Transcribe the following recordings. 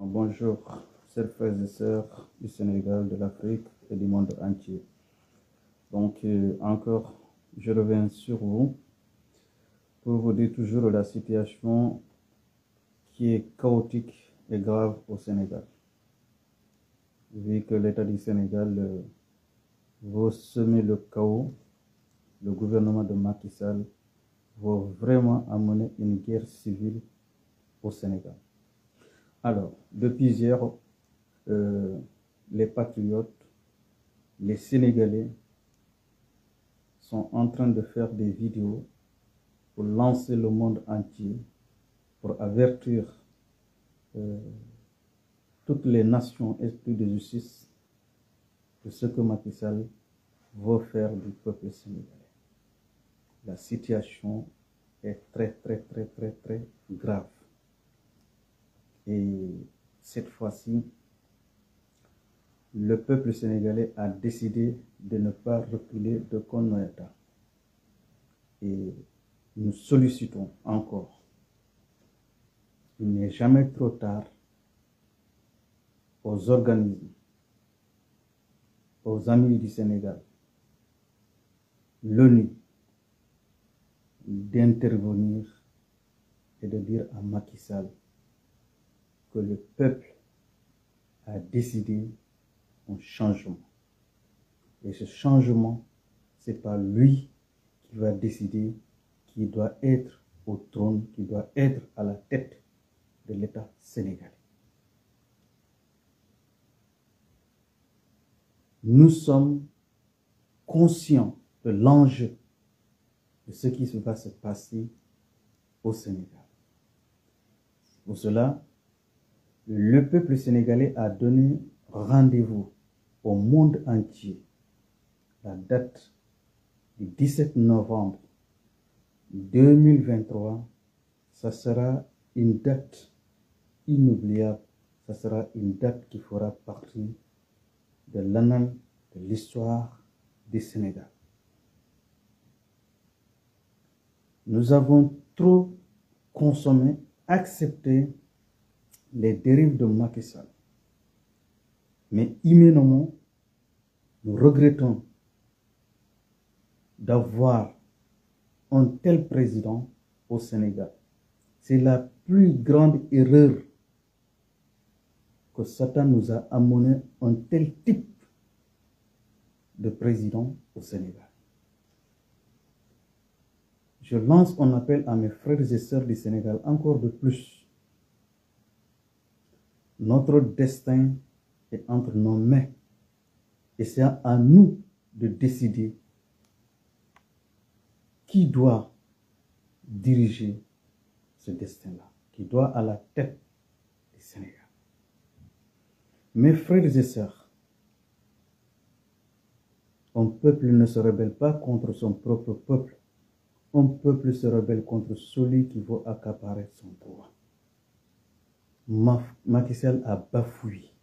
Bonjour, chers frères et sœurs du Sénégal, de l'Afrique et du monde entier. Donc, encore, je reviens sur vous pour vous dire toujours la situation qui est chaotique et grave au Sénégal. Vu que l'État du Sénégal veut semer le chaos, le gouvernement de Macky Sall veut vraiment amener une guerre civile au Sénégal. Alors, depuis hier, les patriotes, les Sénégalais sont en train de faire des vidéos pour lancer le monde entier, pour avertir toutes les nations esprits de justice de ce que Macky Sall veut faire du peuple sénégalais. La situation est très grave. Et cette fois-ci, le peuple sénégalais a décidé de ne pas reculer de Konoeta. Et nous sollicitons encore, il n'est jamais trop tard, aux organismes, aux amis du Sénégal, l'ONU, d'intervenir et de dire à Macky Sall que le peuple a décidé un changement. Et ce changement, ce n'est pas lui qui va décider qui doit être au trône, qui doit être à la tête de l'État sénégalais. Nous sommes conscients de l'enjeu de ce qui va se passer au Sénégal. Pour cela, le peuple sénégalais a donné rendez-vous au monde entier. La date du 17 novembre 2023, ça sera une date inoubliable. Ça sera une date qui fera partie de l'annale de l'histoire du Sénégal. Nous avons trop consommé, accepté les dérives de Macky Sall. Mais humainement, nous regrettons d'avoir un tel président au Sénégal. C'est la plus grande erreur que Satan nous a amené un tel type de président au Sénégal. Je lance un appel à mes frères et sœurs du Sénégal, encore de plus. Notre destin est entre nos mains et c'est à nous de décider qui doit diriger ce destin-là, qui doit à la tête du Sénégal. Mes frères et sœurs, un peuple ne se rebelle pas contre son propre peuple. Un peuple se rebelle contre celui qui veut accaparer son droit. Macky Sall a bafoué.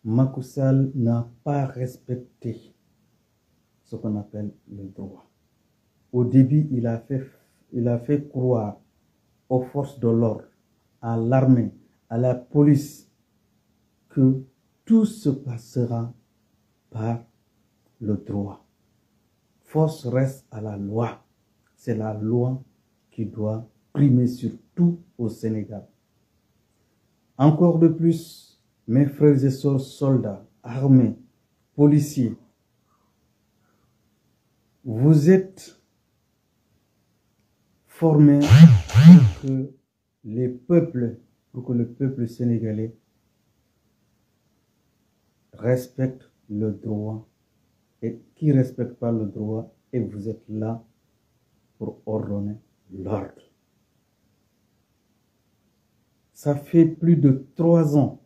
Macky Sall n'a pas respecté ce qu'on appelle le droit. Au début, il a fait croire aux forces de l'ordre, à l'armée, à la police, que tout se passera par le droit. Force reste à la loi. C'est la loi qui doit primer sur tout au Sénégal. Encore de plus, mes frères et sœurs soldats, armés, policiers, vous êtes formés pour que le peuple sénégalais respecte le droit. Et qui ne respecte pas le droit, et vous êtes là pour ordonner l'ordre. Ça fait plus de 3 ans,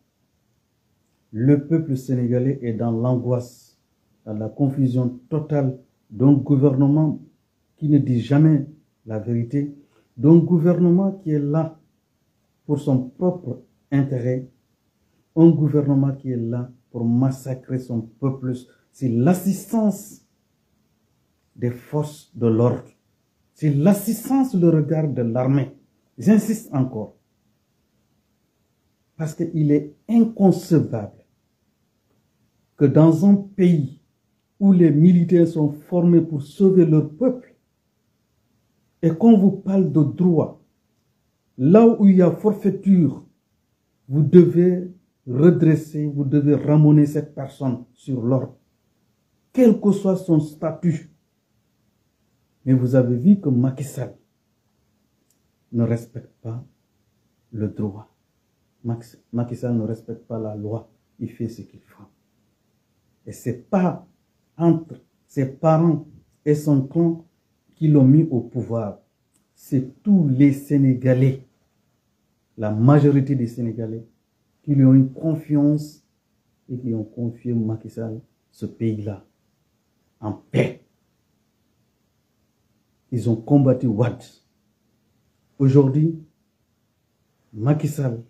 le peuple sénégalais est dans l'angoisse, dans la confusion totale d'un gouvernement qui ne dit jamais la vérité, d'un gouvernement qui est là pour son propre intérêt, un gouvernement qui est là pour massacrer son peuple. C'est l'assistance des forces de l'ordre. C'est l'assistance, le regard de l'armée. J'insiste encore. Parce qu'il est inconcevable que dans un pays où les militaires sont formés pour sauver leur peuple, et qu'on vous parle de droit, là où il y a forfaiture, vous devez redresser, vous devez ramener cette personne sur l'ordre, quel que soit son statut. Mais vous avez vu que Macky Sall ne respecte pas le droit. Macky Sall ne respecte pas la loi. Il fait ce qu'il faut. Et ce n'est pas entre ses parents et son clan qui l'ont mis au pouvoir. C'est tous les Sénégalais, la majorité des Sénégalais, qui lui ont eu confiance et qui ont confié Macky Sall ce pays-là en paix. Ils ont combattu Wade. Aujourd'hui, Macky Sall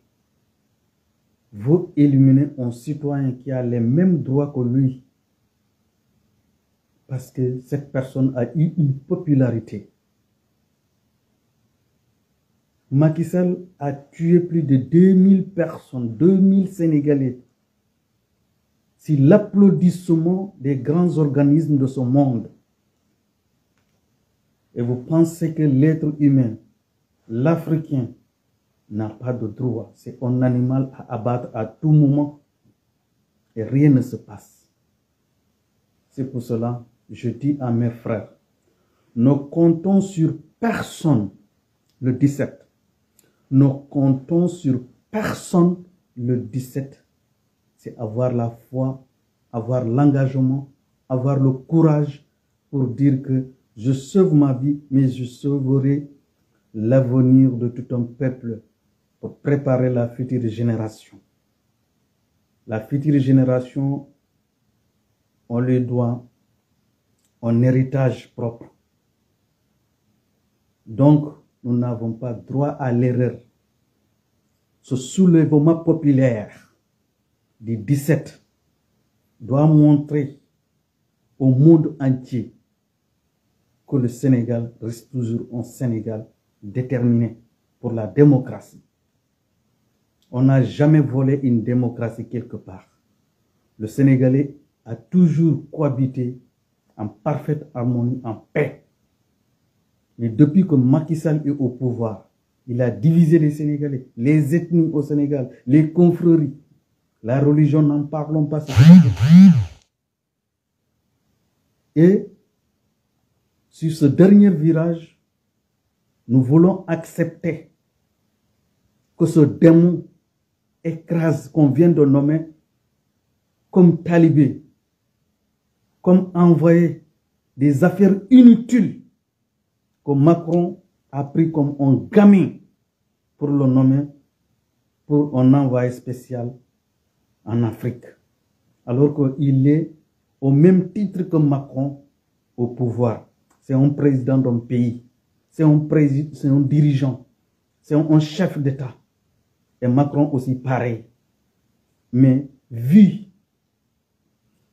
veut éliminer un citoyen qui a les mêmes droits que lui parce que cette personne a eu une popularité. Macky Sall a tué plus de 2000 personnes, 2000 Sénégalais. C'est l'applaudissement des grands organismes de ce monde. Et vous pensez que l'être humain, l'Africain, n'a pas de droit. C'est un animal à abattre à tout moment et rien ne se passe. C'est pour cela que je dis à mes frères, ne comptons sur personne le 17. Ne comptons sur personne le 17. C'est avoir la foi, avoir l'engagement, avoir le courage pour dire que je sauve ma vie, mais je sauverai l'avenir de tout un peuple pour préparer la future génération. La future génération, on lui doit un héritage propre. Donc, nous n'avons pas droit à l'erreur. Ce soulèvement populaire du 17 doit montrer au monde entier que le Sénégal reste toujours un Sénégal déterminé pour la démocratie. On n'a jamais volé une démocratie quelque part. Le Sénégalais a toujours cohabité en parfaite harmonie, en paix. Mais depuis que Macky Sall est au pouvoir, il a divisé les Sénégalais, les ethnies au Sénégal, les confréries, la religion, n'en parlons pas. Et sur ce dernier virage, nous voulons accepter que ce démon écrase qu'on vient de nommer comme talibé, comme envoyé des affaires inutiles que Macron a pris comme un gamin pour le nommer pour un envoyé spécial en Afrique. Alors qu'il est au même titre que Macron au pouvoir. C'est un président d'un pays, c'est un dirigeant, c'est un chef d'État. Et Macron aussi pareil. Mais vu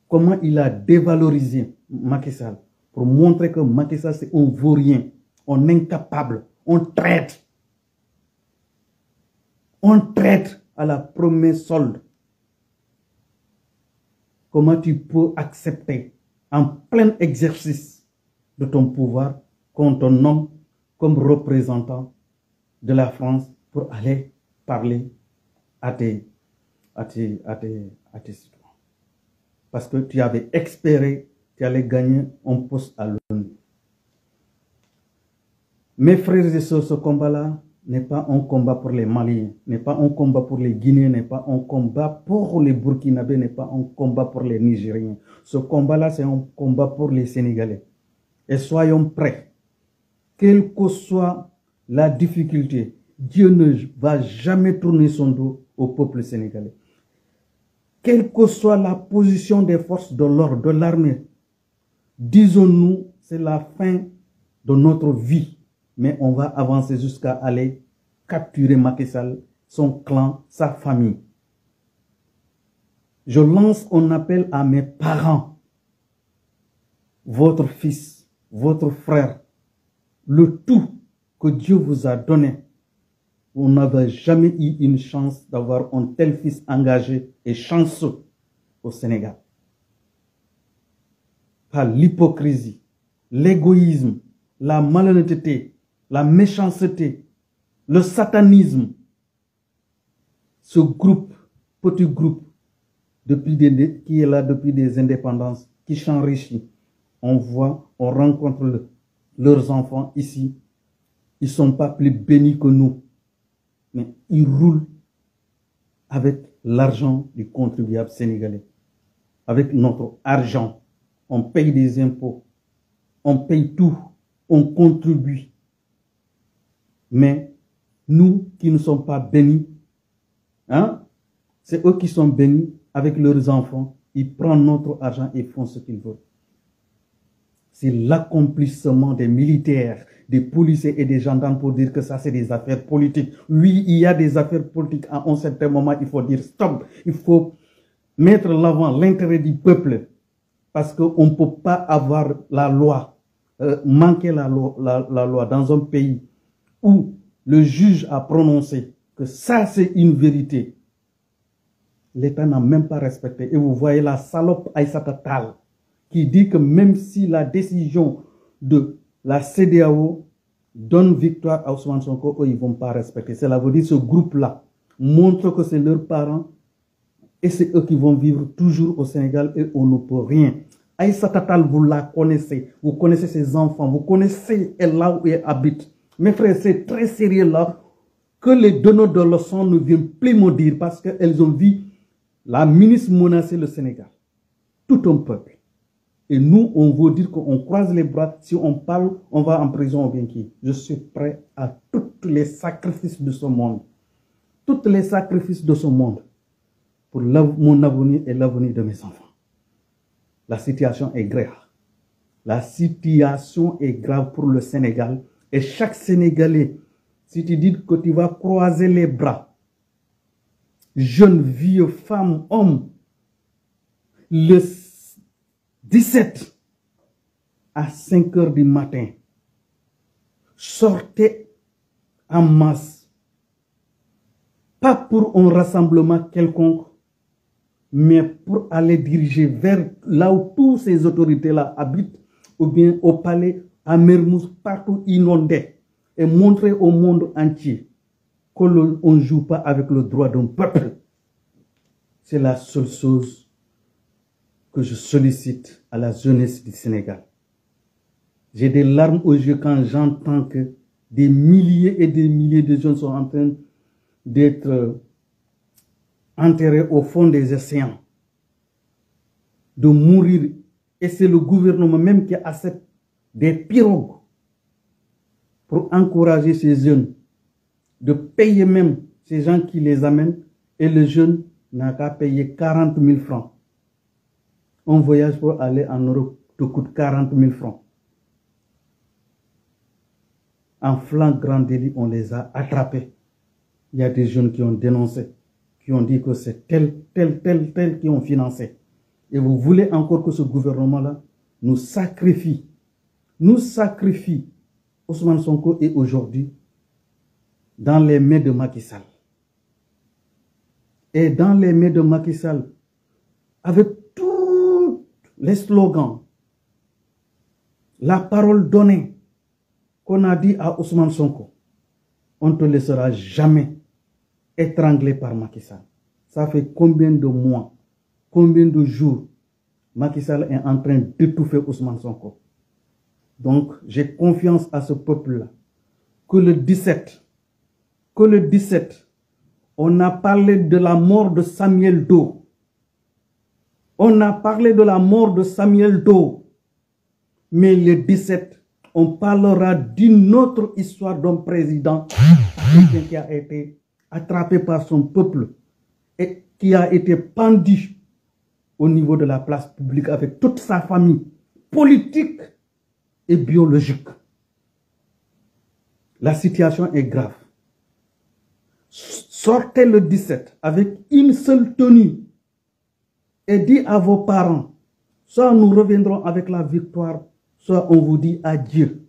comment il a dévalorisé Macky Sall pour montrer que Macky Sall c'est un vaurien, un incapable, un traître. On traite à la première solde. Comment tu peux accepter en plein exercice de ton pouvoir qu'on te nomme comme représentant de la France pour aller parler à tes citoyens. Parce que tu avais espéré que tu allais gagner un poste à l'ONU. Mes frères et sœurs, ce combat-là n'est pas un combat pour les Maliens, n'est pas un combat pour les Guinéens, n'est pas un combat pour les Burkinabés, n'est pas un combat pour les Nigériens. Ce combat-là, c'est un combat pour les Sénégalais. Et soyons prêts. Quelle que soit la difficulté, Dieu ne va jamais tourner son dos au peuple sénégalais. Quelle que soit la position des forces de l'ordre, de l'armée, disons-nous, c'est la fin de notre vie. Mais on va avancer jusqu'à aller capturer Macky Sall, son clan, sa famille. Je lance un appel à mes parents. Votre fils, votre frère, le tout que Dieu vous a donné, On n'avait jamais eu une chance d'avoir un tel fils engagé et chanceux au Sénégal. Par l'hypocrisie, l'égoïsme, la malhonnêteté, la méchanceté, le satanisme. Ce groupe, petit groupe, qui est là depuis des indépendances, qui s'enrichit. On voit, on rencontre leurs enfants ici. Ils ne sont pas plus bénis que nous. Mais ils roulent avec l'argent du contribuable sénégalais. Avec notre argent. On paye des impôts. On paye tout. On contribue. Mais nous qui ne sommes pas bénis, hein, c'est eux qui sont bénis avec leurs enfants. Ils prennent notre argent et font ce qu'ils veulent. C'est l'accomplissement des militaires, des policiers et des gendarmes pour dire que ça, c'est des affaires politiques. Oui, il y a des affaires politiques. À un certain moment, il faut dire stop. Il faut mettre l'avant l'intérêt du peuple. Parce qu'on ne peut pas avoir la loi, manquer la loi dans un pays où le juge a prononcé que ça, c'est une vérité. L'État n'a même pas respecté. Et vous voyez la salope Aïssata Tall qui dit que même si la décision de la CEDEAO donne victoire à Ousmane Sonko, eux, ils ne vont pas respecter. Cela veut dire que ce groupe-là montre que c'est leurs parents et c'est eux qui vont vivre toujours au Sénégal et on ne peut rien. Aïssata Tall, vous la connaissez. Vous connaissez ses enfants. Vous connaissez là où elle habite. Mes frères, c'est très sérieux là que les donneurs de leçons ne viennent plus me dire parce qu'elles ont vu la ministre menacer le Sénégal. Tout un peuple. Et nous, on veut dire qu'on croise les bras. Si on parle, on va en prison ou bien qui. Je suis prêt à tous les sacrifices de ce monde. Tous les sacrifices de ce monde. Pour mon avenir et l'avenir de mes enfants. La situation est grave. La situation est grave pour le Sénégal. Et chaque Sénégalais, si tu dis que tu vas croiser les bras, jeunes, vieux, femmes, hommes, le 17 à 5 heures du matin, sortez en masse, pas pour un rassemblement quelconque, mais pour aller diriger vers là où toutes ces autorités-là habitent, ou bien au palais, à Mermoz, partout inondé, et montrer au monde entier qu'on ne joue pas avec le droit d'un peuple. C'est la seule chose que je sollicite à la jeunesse du Sénégal. J'ai des larmes aux yeux quand j'entends que des milliers et des milliers de jeunes sont en train d'être enterrés au fond des océans, de mourir. Et c'est le gouvernement même qui accepte des pirogues pour encourager ces jeunes, de payer même ces gens qui les amènent, et le jeune n'a qu'à payer 40 000 francs. Un voyage pour aller en Europe te coûte 40 000 francs. En flagrant délit, on les a attrapés. Il y a des jeunes qui ont dénoncé, qui ont dit que c'est tel qui ont financé. Et vous voulez encore que ce gouvernement-là nous sacrifie. Nous sacrifie. Ousmane Sonko est aujourd'hui dans les mains de Macky Sall. Et dans les mains de Macky Sall, avec tous les slogans, la parole donnée qu'on a dit à Ousmane Sonko, on ne te laissera jamais étrangler par Macky Sall. Ça fait combien de mois, combien de jours Macky Sall est en train d'étouffer Ousmane Sonko. Donc, j'ai confiance à ce peuple-là. Que le 17, on a parlé de la mort de Samuel Doe. On a parlé de la mort de Samuel Doe. Mais le 17, on parlera d'une autre histoire d'un président qui a été attrapé par son peuple et qui a été pendu au niveau de la place publique avec toute sa famille politique et biologique. La situation est grave. Sortez le 17 avec une seule tenue et dites à vos parents, soit nous reviendrons avec la victoire, soit on vous dit adieu.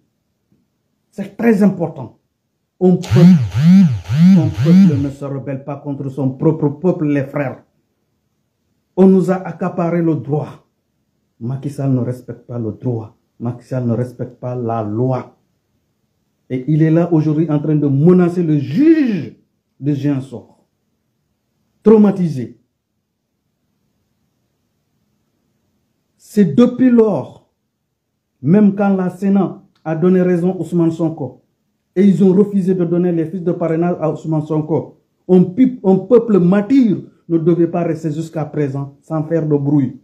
C'est très important. Son peuple ne se rebelle pas contre son propre peuple, les frères. On nous a accaparé le droit. Macky Sall ne respecte pas le droit. Macky Sall ne respecte pas la loi. Et il est là aujourd'hui en train de menacer le juge de Ziguinchor. Traumatisé. C'est depuis lors, même quand la Sénat a donné raison à Ousmane Sonko, et ils ont refusé de donner les fiches de parrainage à Ousmane Sonko, un peuple mature ne devait pas rester jusqu'à présent sans faire de bruit.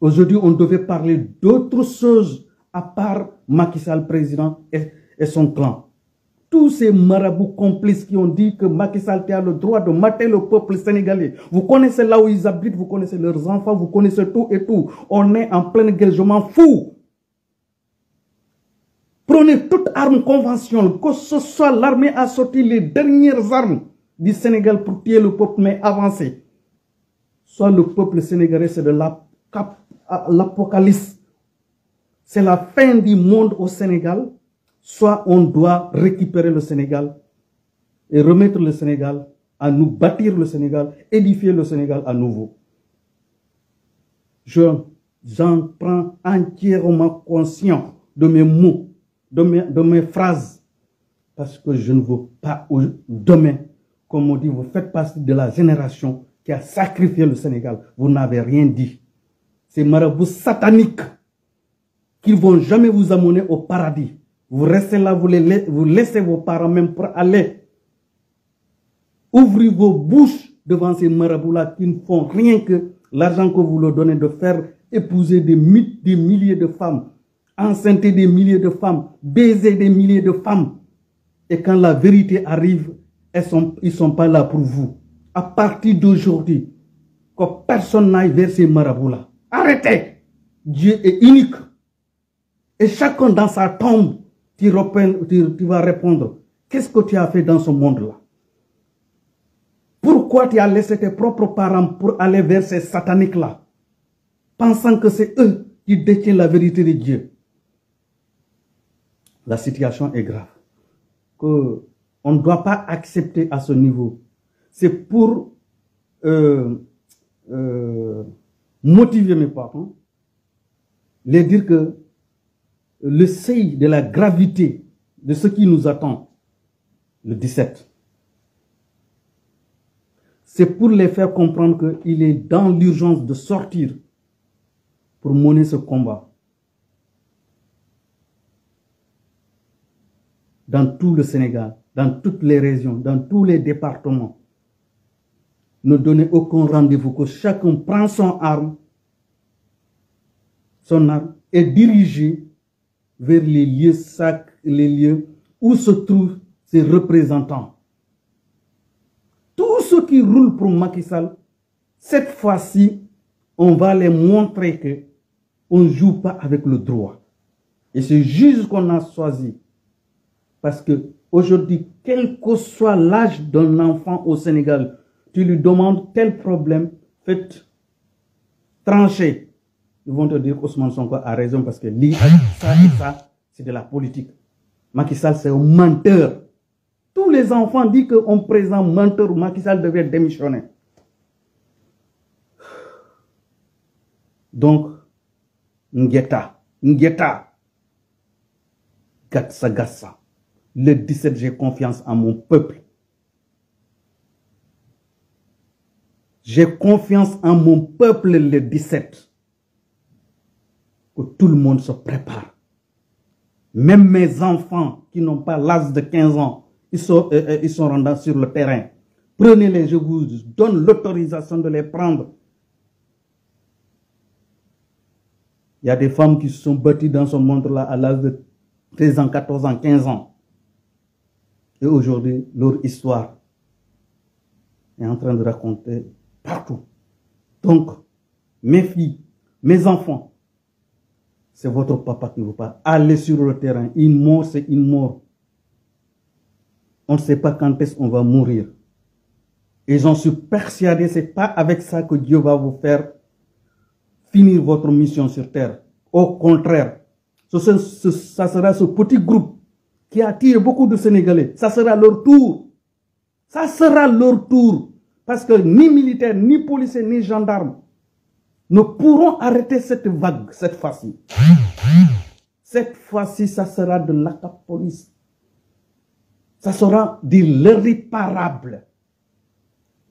Aujourd'hui, on devait parler d'autres choses à part Macky Sall président et son clan. Tous ces marabouts complices qui ont dit que Macky Sall a le droit de mater le peuple sénégalais. Vous connaissez là où ils habitent, vous connaissez leurs enfants, vous connaissez tout et tout. On est en pleine guerre, je m'en fous. Prenez toute arme conventionnelle, que ce soit l'armée a sorti les dernières armes du Sénégal pour tuer le peuple, mais avancez. Soit le peuple sénégalais, c'est de l'apocalypse. C'est la fin du monde au Sénégal. Soit on doit récupérer le Sénégal et remettre le Sénégal à nous, bâtir le Sénégal, édifier le Sénégal à nouveau. J'en prends entièrement conscience de mes mots, de mes phrases, parce que je ne veux pas demain, comme on dit, vous faites partie de la génération qui a sacrifié le Sénégal. Vous n'avez rien dit. Ces marabouts sataniques qui ne vont jamais vous amener au paradis. Vous restez là, vous laissez vos parents même pour aller. Ouvrez vos bouches devant ces marabouts-là qui ne font rien que l'argent que vous leur donnez de faire épouser des milliers de femmes, enceinter des milliers de femmes, baiser des milliers de femmes. Et quand la vérité arrive, ils ne sont pas là pour vous. À partir d'aujourd'hui, que personne n'aille vers ces marabouts-là. Arrêtez! Dieu est unique. Et chacun dans sa tombe, tu vas répondre, qu'est-ce que tu as fait dans ce monde-là? Pourquoi tu as laissé tes propres parents pour aller vers ces sataniques-là, pensant que c'est eux qui détiennent la vérité de Dieu? La situation est grave. On ne doit pas accepter à ce niveau. C'est pour motiver mes parents, les dire que le seuil de la gravité de ce qui nous attend le 17, c'est pour les faire comprendre qu'il est dans l'urgence de sortir pour mener ce combat. Dans tout le Sénégal, dans toutes les régions, dans tous les départements. Ne donnez aucun rendez-vous, que chacun prend son arme et dirigé vers les lieux où se trouvent ses représentants. Tous ceux qui roulent pour Macky Sall, cette fois-ci, on va les montrer qu'on ne joue pas avec le droit. Et c'est juste qu'on a choisi. Parce que aujourd'hui, quel que soit l'âge d'un enfant au Sénégal, tu lui demandes tel problème, faites trancher. Ils vont te dire qu'Ousmane Sonko a raison parce que ça et ça, c'est de la politique. Macky Sall, c'est un menteur. Tous les enfants disent qu'on présente menteur, Macky Sall devait démissionner. Donc, Ngueta, Gatsa. Le 17, j'ai confiance en mon peuple. J'ai confiance en mon peuple le 17. Que tout le monde se prépare. Même mes enfants qui n'ont pas l'âge de 15 ans, ils sont rendus sur le terrain. Prenez-les, je vous donne l'autorisation de les prendre. Il y a des femmes qui se sont battues dans ce monde-là à l'âge de 13 ans, 14 ans, 15 ans. Et aujourd'hui, leur histoire est en train de raconter partout. Donc, mes filles, mes enfants, c'est votre papa qui vous parle. Allez sur le terrain. Une mort, c'est une mort. On ne sait pas quand est-ce qu'on va mourir. Et j'en suis persuadé, ce n'est pas avec ça que Dieu va vous faire finir votre mission sur terre. Au contraire, ça sera ce petit groupe qui a tué beaucoup de Sénégalais. Ça sera leur tour. Ça sera leur tour. Parce que ni militaires, ni policiers, ni gendarmes ne pourront arrêter cette vague cette fois-ci. Cette fois-ci, ça sera de l'acapolis. Ça sera de l'irréparable.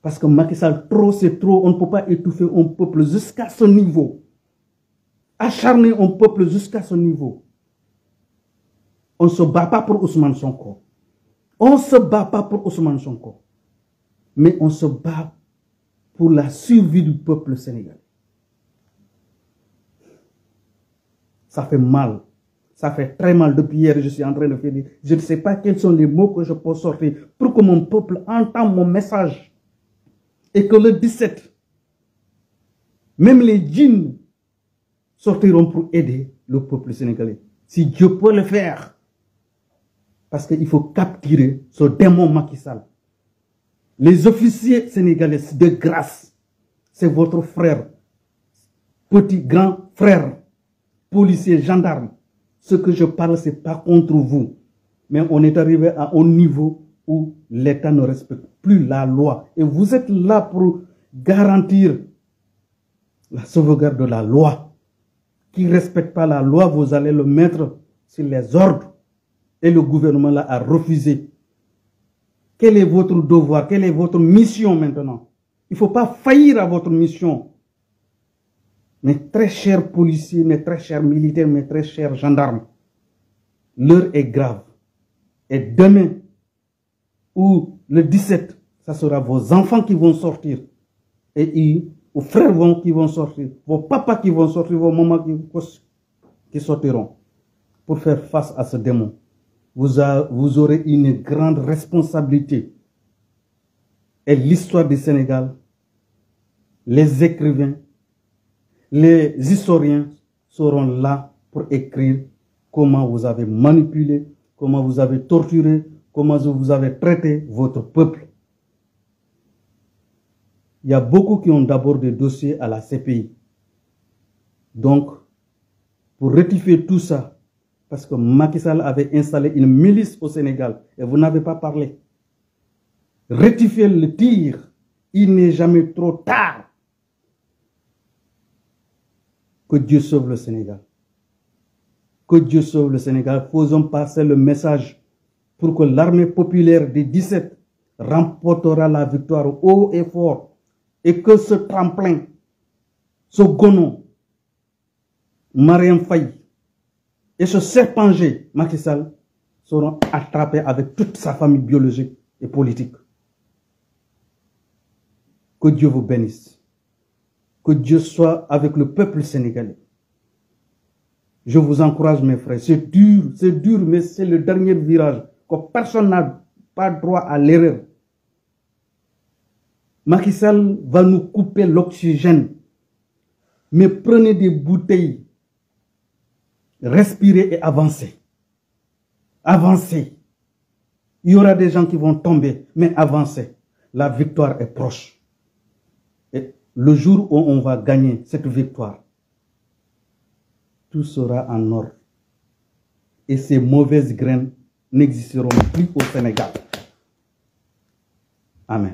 Parce que Macky Sall, trop c'est trop. On ne peut pas étouffer un peuple jusqu'à ce niveau. Acharner un peuple jusqu'à ce niveau. On ne se bat pas pour Ousmane Sonko. On ne se bat pas pour Ousmane Sonko. Mais on se bat pour la survie du peuple sénégalais. Ça fait mal. Ça fait très mal. Depuis hier, je suis en train de faire des... Je ne sais pas quels sont les mots que je peux sortir pour que mon peuple entende mon message. Et que le 17, même les djinns sortiront pour aider le peuple sénégalais. Si Dieu peut le faire. Parce qu'il faut capturer ce démon Macky Sall. Les officiers sénégalais de grâce, c'est votre frère, petit grand frère, policier, gendarme. Ce que je parle, ce n'est pas contre vous. Mais on est arrivé à un niveau où l'État ne respecte plus la loi. Et vous êtes là pour garantir la sauvegarde de la loi. Qui ne respecte pas la loi, vous allez le mettre sur les ordres. Et le gouvernement là a refusé. Quel est votre devoir? Quelle est votre mission maintenant? Il ne faut pas faillir à votre mission. Mes très chers policiers, mes très chers militaires, mes très chers gendarmes, l'heure est grave. Et demain, ou le 17, ça sera vos enfants qui vont sortir. Et vos frères qui vont sortir. Vos papas qui vont sortir, vos mamans qui sortiront. Pour faire face à ce démon. Vous aurez une grande responsabilité. Et l'histoire du Sénégal, les écrivains, les historiens seront là pour écrire comment vous avez manipulé, comment vous avez torturé, comment vous avez traité votre peuple. Il y a beaucoup qui ont d'abord des dossiers à la CPI. Donc, pour rectifier tout ça, parce que Macky Sall avait installé une milice au Sénégal et vous n'avez pas parlé. Rectifier le tir, il n'est jamais trop tard. Que Dieu sauve le Sénégal. Que Dieu sauve le Sénégal. Faisons passer le message pour que l'armée populaire des 17 remportera la victoire haut et fort. Et que ce tremplin, ce gonon, Mariam Faye, et ce serpengé, Macky Sall, seront attrapés avec toute sa famille biologique et politique. Que Dieu vous bénisse. Que Dieu soit avec le peuple sénégalais. Je vous encourage, mes frères. C'est dur, mais c'est le dernier virage. Que personne n'a pas droit à l'erreur. Macky Sall va nous couper l'oxygène. Mais prenez des bouteilles. Respirez et avancez. Avancez. Il y aura des gens qui vont tomber, mais avancez. La victoire est proche. Et le jour où on va gagner cette victoire, tout sera en ordre. Et ces mauvaises graines n'existeront plus au Sénégal. Amen.